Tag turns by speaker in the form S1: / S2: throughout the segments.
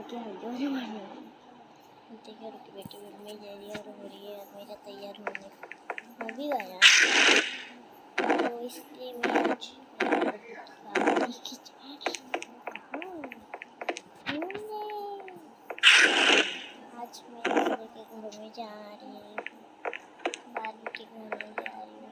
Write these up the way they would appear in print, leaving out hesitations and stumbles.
S1: की वीडियो बनानी देखिए रुकी बेटी मैं जा रही और हो रही है मेरा तैयार होने हो भी गया तो इसलिए मैं आज मैं दूसरे के घर में जा रही हूँ बालू के घर में जा रही हूँ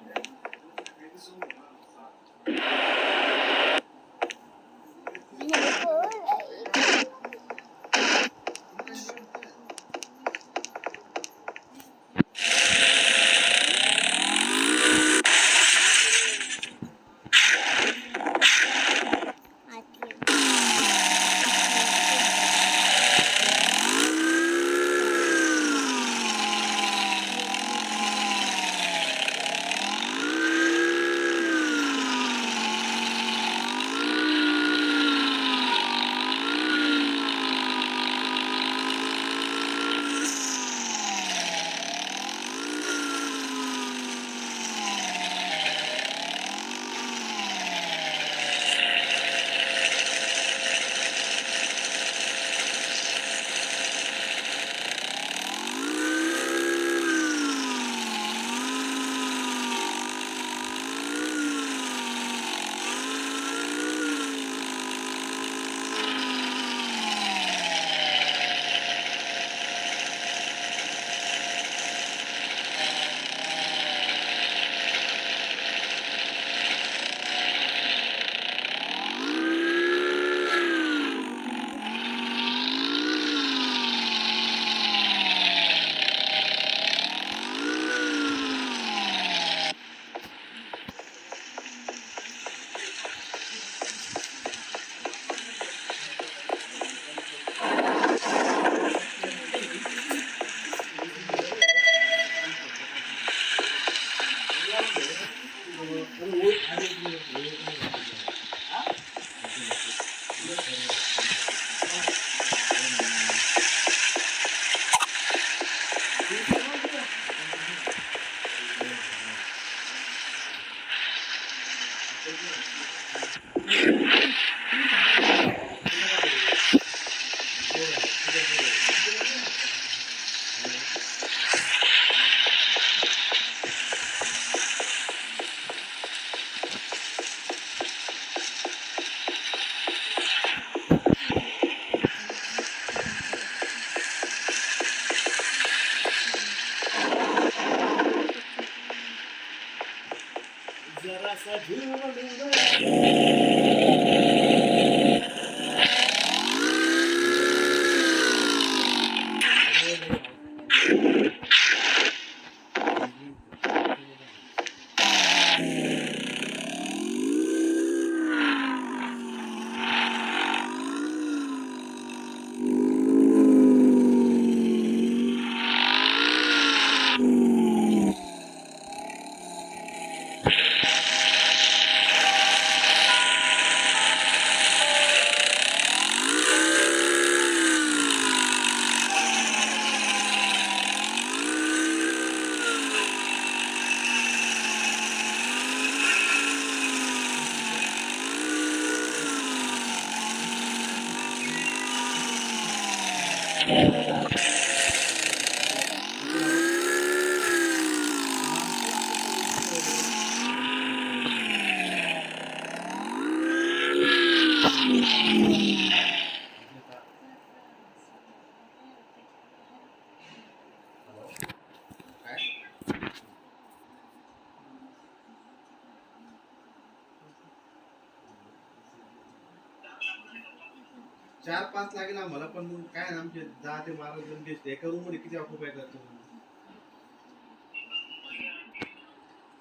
S2: चार पाच लागेल आम्हाला पण मग काय ना आमचे 10 ते 12 जण गेस्ट एका रूम मध्ये किती ऑक्युपाय करतो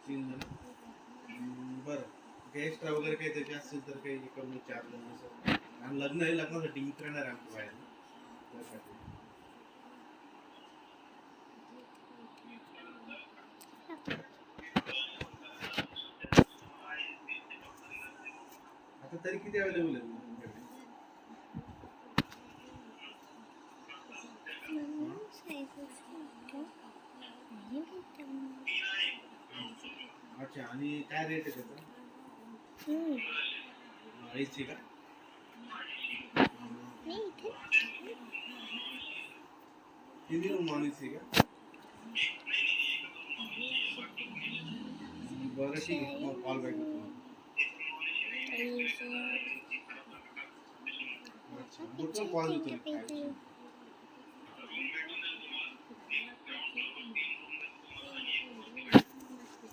S2: 3 जण बरं एक्स्ट्रा वगैरे काही त्याचे असेल तर काही करून 4 जण असं आणि लग्न आहे लग्नासाठी मित्र येणार आहे आमच्या बाहेर आता तरी किती अवेलेबल आहे अच्छा आणि काय रेट आहे त्याचा 80 का
S1: नाही इथे
S2: हिंदी रूम नॉन एसी का? बरं ठीक आहे मग कॉल बॅक करतो. अच्छा बुटवर कॉल देतो मी काय.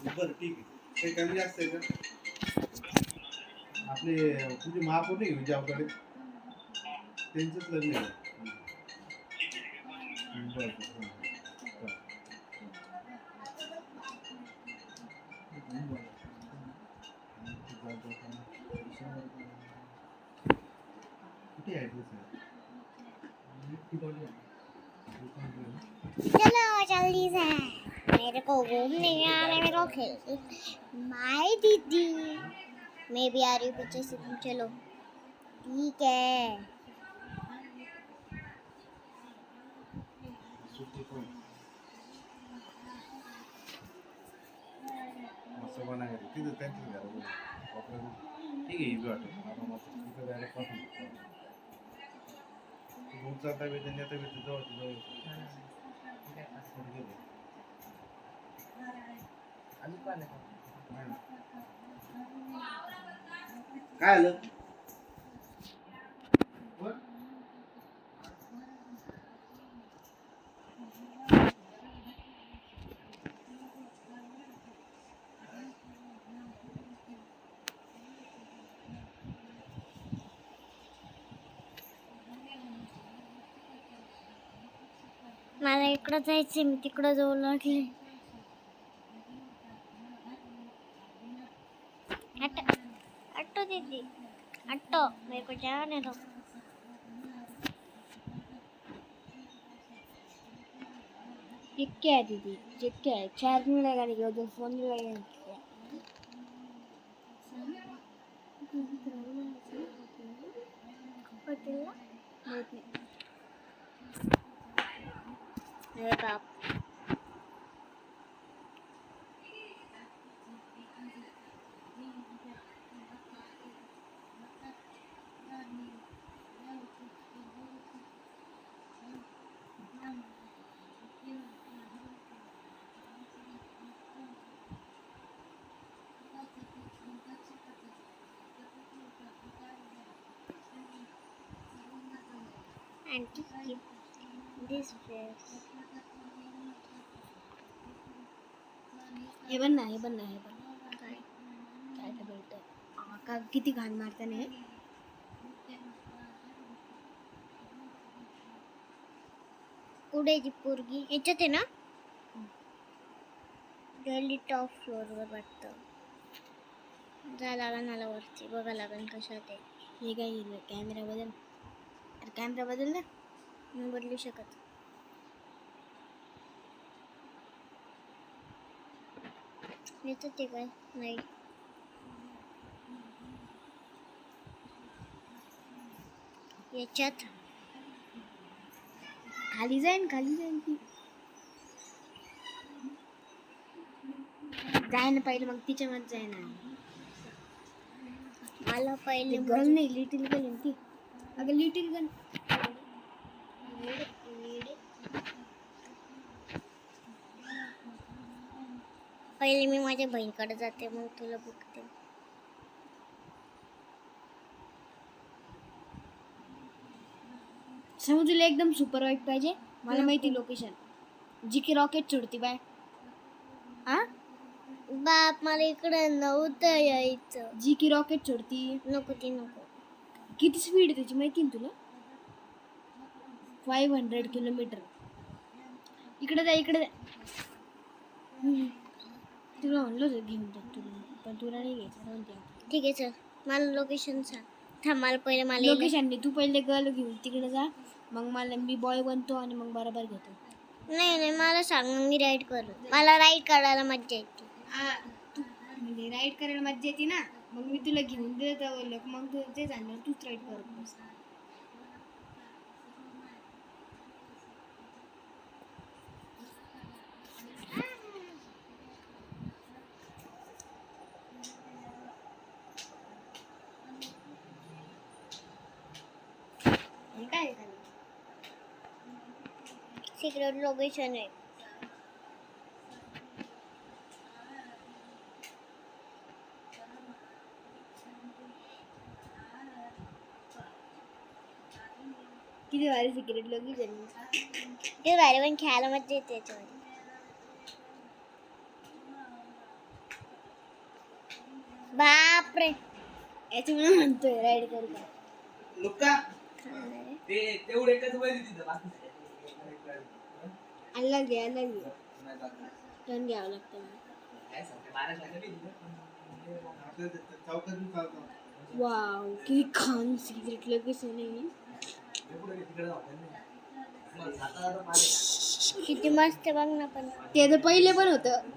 S2: बरं ठीक आहे. काही कमी जास्त आहे का? आपले तुझे महापौर नाही विजयाकडे त्यांचंच लग्न आहे. बरं कुठे ॲड्रेस आहे?
S1: चलो जल्दी से मेरे को घूमने जाना है मेरे को खेल माय दीदी मैं भी आ रही हूँ पीछे से तुम चलो ठीक है
S2: मस्त बनायला तिथं त्यांचं घर ठीक आहे इझी वाटेल तिथं जायला पासून दूर जाता वेळ त्यांनी आता वेळ जवळ काय आलं
S1: मला इकडं जायचंय मी तिकडं जाऊ लागले ऑटो दीदी ऑटो मेरे को जाने दो
S3: ये क्या है दीदी ये क्या है चार्जिंग लगाने के उधर फोन लगाने के
S1: अरे बाप आंटी दिस फेस
S3: हे बन ना हे बन काय काय बोलतोय का किती घाण मारताना हे
S1: कुठे ती पोरगी याच्यात आहे ना गली टॉप फ्लोअरवर वाटतं जा लागन मला वरती बघा लागन कशात आहे
S3: हे काय कॅमेरा बदल अरे कॅमेरा बदल ना
S1: मी बदलू शकत येतं ते काय नाही याच्यात
S3: खाली जाईन ती जाय ना पहिले मग तिच्या मध्ये जाय ना
S1: मला पहिले
S3: गर्ल नाही लिटिल गर्ल आहे ती अगं लिटिल गर्ल
S1: पहिले मी माझ्या बहिणीकडे जाते मग तुला बघते
S3: समज तुला एकदम सुपर वाईट पाहिजे मला माहिती लोकेशन जी की रॉकेट सोडती बाय हा
S1: बाप मला इकडे नव्हतं यायचं
S3: जी की रॉकेट सोडती
S1: नको ती नको
S3: किती स्पीड आहे त्याची माहिती ना तुला 500 किलोमीटर इकडे जा तुला म्हणलं होतं घेऊन जा तुला पण तुला नाही घ्यायचं राहून द्या
S1: ठीक आहे चल मला लोकेशन सांग थांब मला पहिले मला
S3: लोकेशन नाही तू पहिले गर्ल घेऊन तिकडे जा मग मला मी बॉय बनतो आणि मग बरोबर घेतो
S1: नाही मला सांग मी राईड करू मला राईड करायला मज्जा येते
S3: तू म्हणजे राईड करायला मजा येते ना मग मी तुला घेऊन देत मग तू ते जाणार तूच राईड करत बस आहे खाली.
S1: सिक्रेट लोकेशन आहे.
S3: किती भारी सिक्रेट लोकेशन.
S1: ते भारी पण खेळायला मजा येते त्याच्यामध्ये. बापरे
S3: याच्यामुळे म्हणतोय राईड करू का.
S2: लुका
S1: खाणार
S2: ते तेवढे एकच वय तिथं बाकी
S3: अलग आहे टर्न घ्यावं लागतं मला.
S2: चौकातून चालतो.
S3: वाव किती खान सिक्रेट लोकेशन आहे.
S1: किती मस्त बघ ना. पण
S3: ते तर पहिले पण होतं.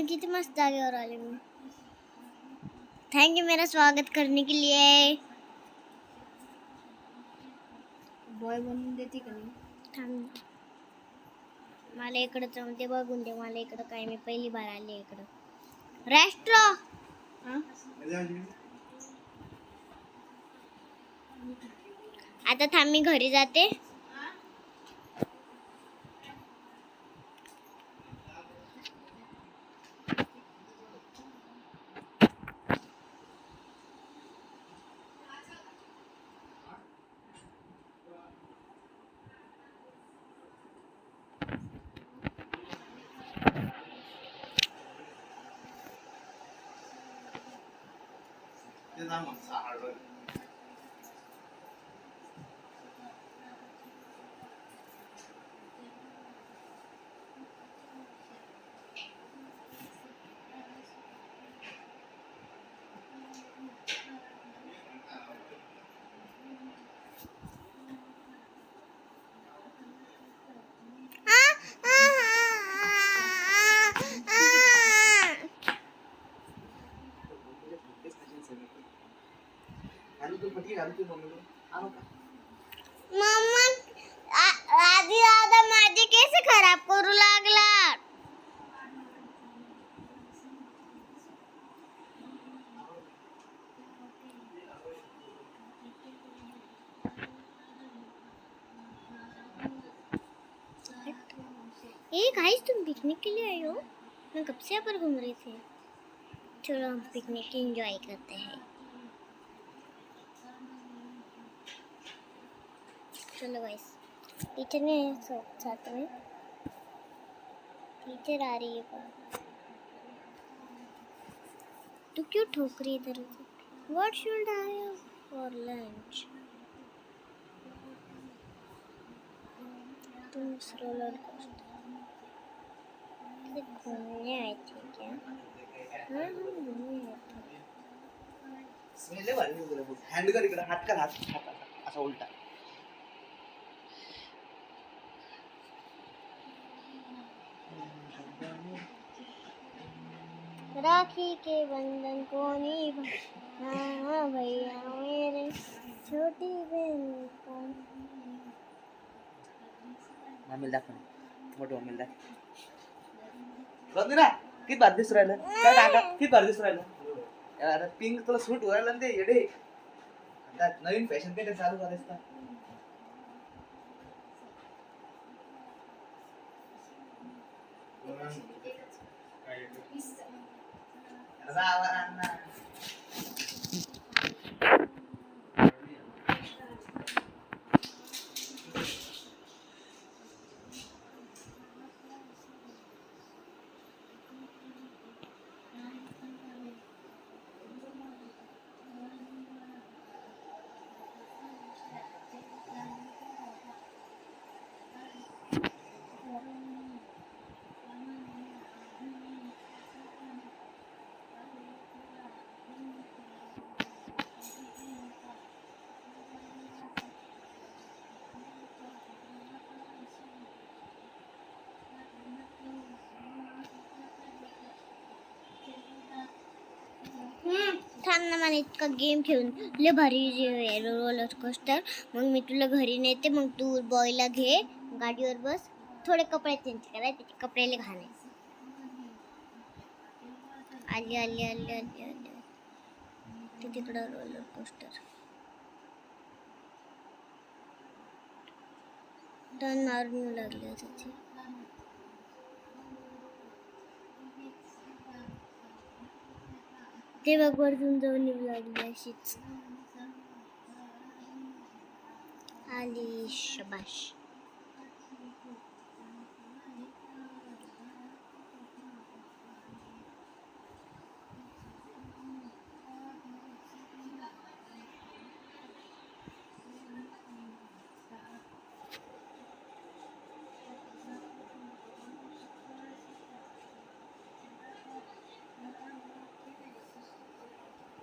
S1: किती मस्त जागेवर आले मी. थैंक यू मेरा स्वागत करने के लिए.
S3: बॉय बनवून देते का नाही.
S1: थांब, मला इकडं जाऊन ते बघून दे. मला इकडं काय, मी पहिली बार आली इकडं. राष्ट्र
S3: हा
S1: आता थांब, मी घरी जाते.
S2: ते जा मग 6 हळद. मम्मा आधी दादा माझे केस खराब करू लागला. ये गाइस, तुम पिकनिक के लिए आए हो? मैं कब से यहाँ पर घूम रही थी. चलो हम पिकनिक एंजॉय करते हैं. चलो गाइस, टीचर ने साथ में टीचर आ रही है पर तू क्यों ठोक रही इधर उधर. What should I have for lunch. तुम रोलर कोस्टर घूमने आए थे क्या? हाँ, हम घूमने आए थे. स्मेल भारी. हँड कर इकडे. हात कर. हात असा उलटा.
S1: राखी के बंधन को निभा भैया मेरे छोटी बहन को.
S4: मम्मीला दाखव. मोठं मम्मीला दाखव. बघ ना किती भारी दिसू राहिलं. काय टाका किती भारी दिसू राहिलं. यार पिंक तुला सूट व्हायला ना ते येडे. आता नवीन फॅशन काय चालू करायचं.
S1: थांब ना, मला इतका गेम खेळून लय भारी रोलर कोस्टर. मग मी तुला घरी नेते. मग तू बॉयला घे, गाडीवर बस. थोडे कपडे चेंज करायचे, त्याचे कपडे घालायचे. आली आली आली आली आली. ते तिकडं रोलर कोस्टर टर्न मारून लागले त्याचे. ते बघ वरतून जाऊन येऊ लागली अशीच. आली शबाश.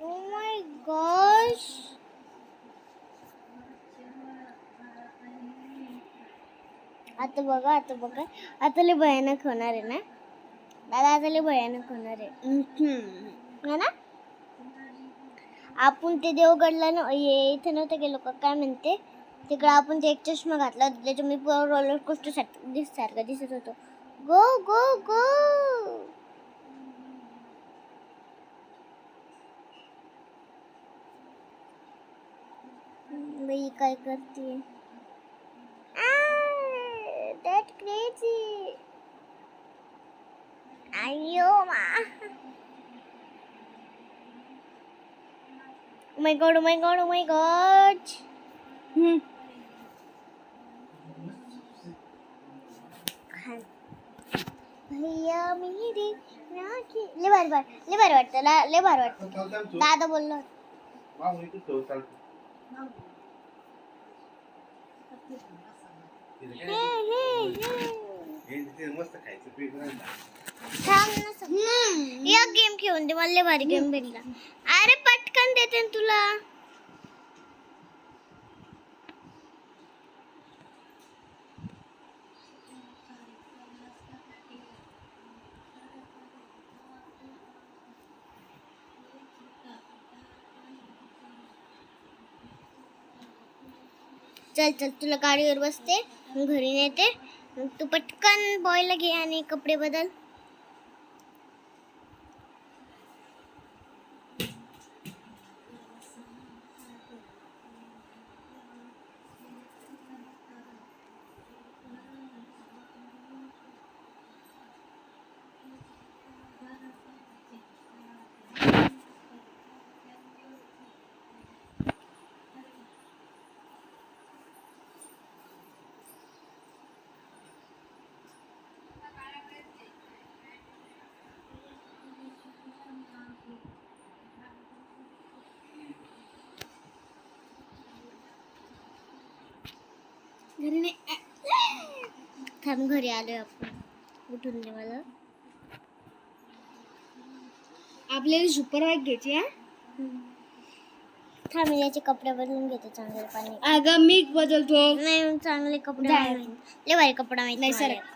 S1: Oh my gosh. आता बघा आता लय भयानक होणार आहे ना दादा. आता लय भयानक होणार आहे है ना. आपण ते देवगडला इथे नव्हतं गेलो का काय म्हणते तिकडं. आपण ते एक चष्मा घातला होता त्याच्या मी रोलर कोस्टर सारखं दिसत होतो. गो गो गो. बाई काय करते. That crazy. अय्यो मा. Oh my god, oh my god, oh my god. भैया मेरे राखी. ले भारी वाटतं लय भारी वाटतं. दादा बोललो
S2: मस्त खायचं पीठ राहिलं.
S1: एक गेम खेळून दे मला. लय भारी गेम भेटला. अरे पटकन देते ना तुला. चल चल तुला गाडीवर बसते मग घरी नेते. मग तू पटकन बॉयला घे आणि कपडे बदल. घरी नाही. थांब घरी आलोय आपण. उठून दे मला.
S3: आपल्याला सुपर बाईक घ्यायची.
S1: थांब याचे कपडे बदलून घेते चांगले पाणी.
S3: अगं मी बदलतो.
S1: नाही चांगले कपडे
S3: जा.
S1: लय भारी कपडा माहिती
S3: नाही
S1: मला.
S3: सर.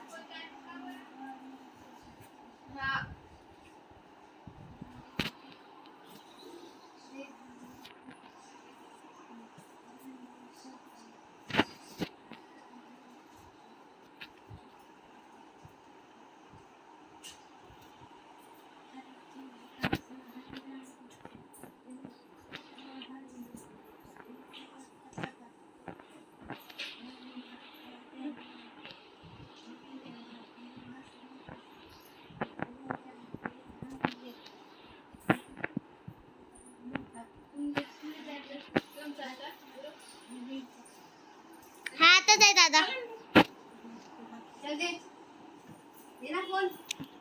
S1: हा आताच आहे दादा.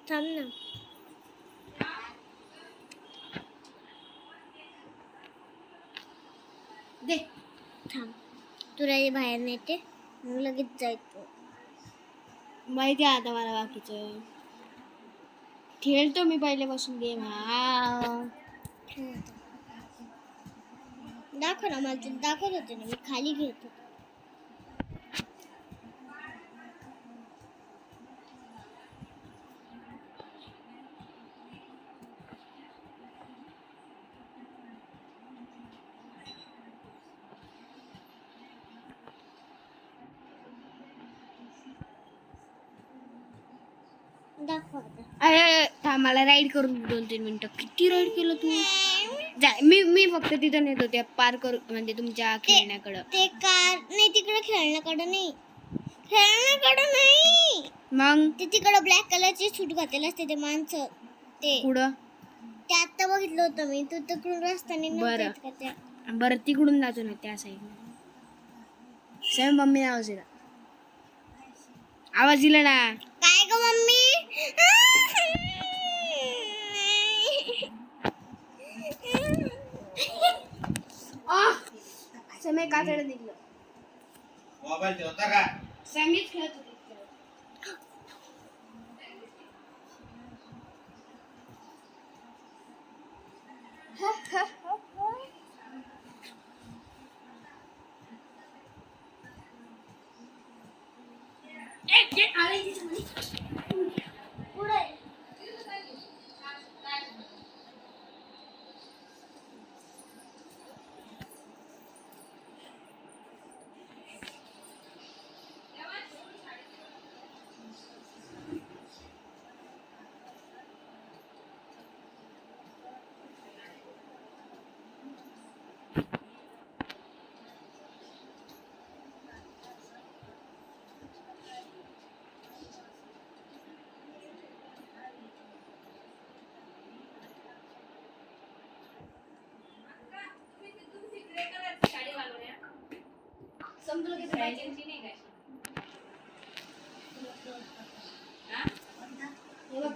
S1: थांब ना.
S3: दे.
S1: थांब तुला हे बाहेर नेते मग लगेच जायचं.
S3: माहिती आहे आता मला बाकीचं. खेळतो मी पहिल्यापासून गेम. हा
S1: दाखव ना मला. तुला दाखवत होते ना मी खाली घेत होते. दाखव आता.
S3: अरे थांब मला राईड करून 2-3 मिनिटं. किती राईड केलं तू. मी फक्त तिथं नेत होते पार करू म्हणजे तुमच्या खेळण्याकडं.
S1: ते कार नाही तिकडे खेळण्याकडं नाही. खेळण्याकडं नाही.
S3: मग
S1: ते तिकडं ब्लॅक कलरची सूट घातलेलं असते ते माणसं. ते
S3: पुढं
S1: आता बघितलं होतं मी. तू तिकडून रस्त्याने
S3: बरं.
S1: नव्हतं का त्या.
S3: बरं तिकडून जातो ना त्या साईडला. सेम मम्मी आवाज दिला. आवाज दिला ना.
S1: काय ग मम्मी?
S3: समय कातडं निघलं.
S2: मोबाईल ठेवता का?
S3: समीच खेळत होते.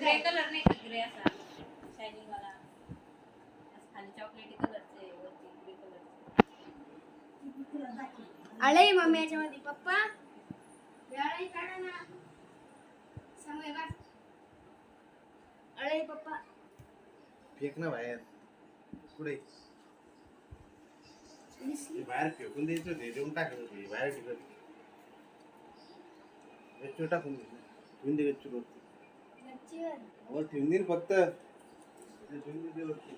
S5: ग्रे कलर नाही का ग्रे असा शायनिंग वाला खाली चॉकलेटी कलरचे वरती ग्रे कलर.
S3: आलंय मम्मी याच्यामध्ये. पप्पा वेळाही काढा ना. समय बघ. अळे पप्पा.
S2: फेक ना बाहेर. पुढे ते बाहेर फेकून द्यायचं होते. देऊन टाकत होते बाहेर ठिकाणी. गच्चीवर टाकून दे. ठेवून दे गच्चीवर. वर ठेवून दे फक्त. ठेवून दे वरती.